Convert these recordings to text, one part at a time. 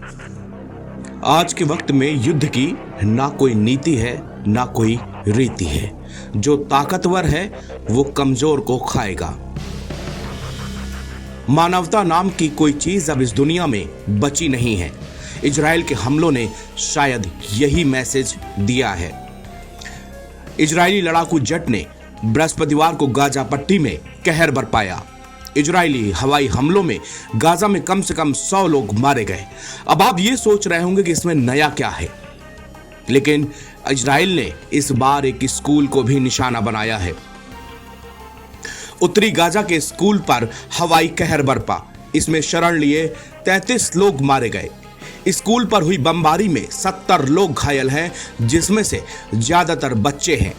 आज के वक्त में युद्ध की ना कोई नीति है ना कोई रीति है। जो ताकतवर है वो कमजोर को खाएगा। मानवता नाम की कोई चीज अब इस दुनिया में बची नहीं है। इजराइल के हमलों ने शायद यही मैसेज दिया है। इजरायली लड़ाकू जेट ने बृहस्पतिवार को गाजा पट्टी में कहर बरपाया। इजरायली हवाई हमलों में गाजा में कम से कम 100 लोग मारे गए। अब आप ये सोच रहे होंगे कि इसमें नया क्या है, लेकिन इजराइल ने इस बार एक स्कूल को भी निशाना बनाया है। उत्तरी गाजा के स्कूल पर हवाई कहर बरपा। इसमें शरण लिए 33 लोग मारे गए। स्कूल पर हुई बमबारी में 70 लोग घायल हैं, जिसमें से ज्यादातर बच्चे हैं।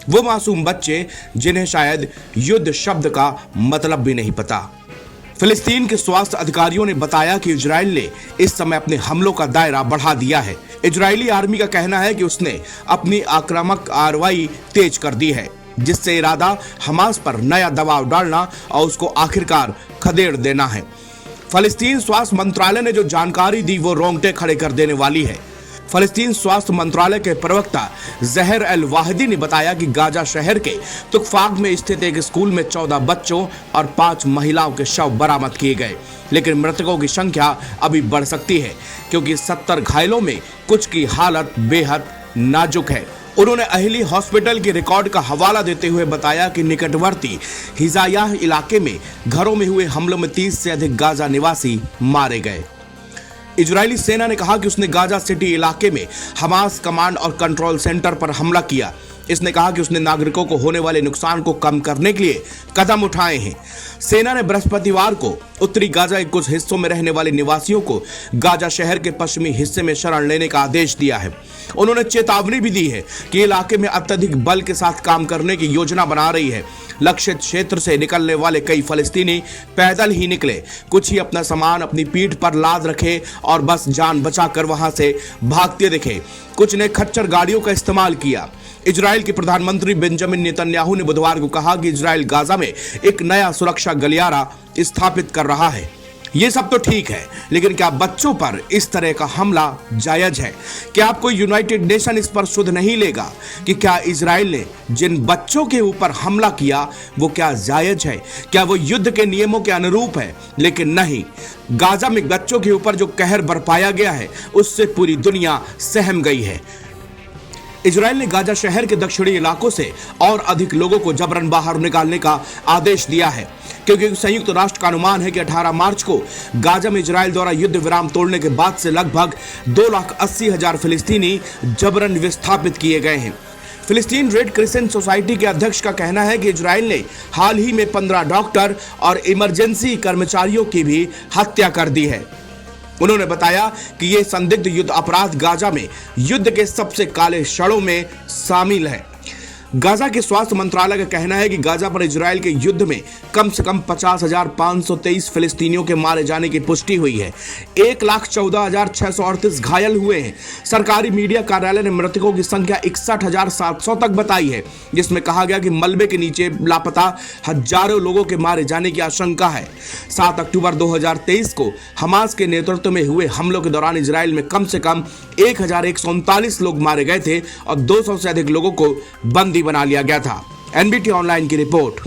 वो मासूम बच्चे जिन्हें शायद युद्ध शब्द का मतलब भी नहीं पता। फिलिस्तीन के स्वास्थ्य अधिकारियों ने बताया कि इजराइल ने इस समय अपने हमलों का दायरा बढ़ा दिया है। इजरायली आर्मी का कहना है कि उसने अपनी आक्रामक कार्रवाई तेज कर दी है, जिससे इरादा हमास पर नया दबाव डालना और उसको आखिरकार खदेड़ देना है। फिलिस्तीन स्वास्थ्य मंत्रालय ने जो जानकारी दी वो रोंगटे खड़े कर देने वाली है। फिलिस्तीन स्वास्थ्य मंत्रालय के प्रवक्ता जहर अल वाहिदी ने बताया कि गाजा शहर के तुकफाक में स्थित एक स्कूल में 14 बच्चों और 5 महिलाओं के शव बरामद किए गए, लेकिन मृतकों की संख्या अभी बढ़ सकती है क्योंकि 70 घायलों में कुछ की हालत बेहद नाजुक है। उन्होंने अहली हॉस्पिटल के रिकॉर्ड का हवाला देते हुए बताया कि निकटवर्ती हिजायाह इलाके में घरों में हुए हमलों में 30 से अधिक गाजा निवासी मारे गए। इजरायली सेना ने कहा कि उसने गाजा सिटी इलाके में हमास कमांड और कंट्रोल सेंटर पर हमला किया। इसने कहा कि उसने नागरिकों को होने वाले नुकसान को कम करने के लिए कदम उठाए हैं। सेना ने बृहस्पतिवार को उत्तरी गाजा के कुछ हिस्सों में रहने वाले निवासियों को गाजा शहर के पश्चिमी हिस्से में शरण लेने का आदेश दिया है। उन्होंने चेतावनी भी दी है कि इलाके में अत्यधिक बल के साथ काम करने की योजना बना रही है। लक्षित क्षेत्र से निकलने वाले कई फलस्तीनी पैदल ही निकले। कुछ ही अपना सामान अपनी पीठ पर लाद रखे और बस जान बचाकर वहां से भागते दिखे। कुछ ने खच्चर गाड़ियों का इस्तेमाल किया। इजराइल के प्रधानमंत्री बेंजामिन नेतन्याहू ने बुधवार को कहा कि इजराइल गाजा में एक नया सुरक्षा गलियारा स्थापित कर रहा है। ये सब तो ठीक है, लेकिन क्या बच्चों पर इस तरह का हमला जायज है? क्या आपको यूनाइटेड नेशन इस पर सुध नहीं लेगा कि क्या इजराइल ने जिन बच्चों के ऊपर हमला किया वो क्या जायज है? क्या वो युद्ध के नियमों के अनुरूप है? लेकिन नहीं, गाजा में बच्चों के ऊपर जो कहर बरपाया गया है उससे पूरी दुनिया सहम गई है। इजराइल ने गाजा शहर के दक्षिणी इलाकों से और अधिक लोगों को जबरन बाहर निकालने का आदेश दिया है, क्योंकि संयुक्त राष्ट्र का अनुमान है कि 18 मार्च को गाजा में इजराइल द्वारा युद्ध विराम तोड़ने के बाद से लगभग 2,80,000 फिलिस्तीनी जबरन विस्थापित किए गए हैं। फिलिस्तीन रेड क्रिसेंट सोसाइटी के अध्यक्ष का कहना है कि इजराइल ने हाल ही में 15 डॉक्टर और इमरजेंसी कर्मचारियों की भी हत्या कर दी है। उन्होंने बताया कि ये संदिग्ध युद्ध अपराध गाजा में युद्ध के सबसे काले क्षणों में शामिल है। गाजा के स्वास्थ्य मंत्रालय का कहना है कि गाजा पर इजराइल के युद्ध में कम से कम 50,523 फिलिस्तीनियों के मारे जाने की पुष्टि हुई है। 1,14,638 घायल हुए हैं। सरकारी मीडिया कार्यालय ने मृतकों की संख्या 61,700 तक बताई है, जिसमें कहा गया कि मलबे के नीचे लापता हजारों लोगों के मारे जाने की आशंका है। 7 अक्टूबर 2023 को हमास के नेतृत्व में हुए हमलों के दौरान इजराइल में कम से कम 1,139 लोग मारे गए थे और 200 से अधिक लोगों को बंदी बना लिया गया था। एनबीटी ऑनलाइन की रिपोर्ट।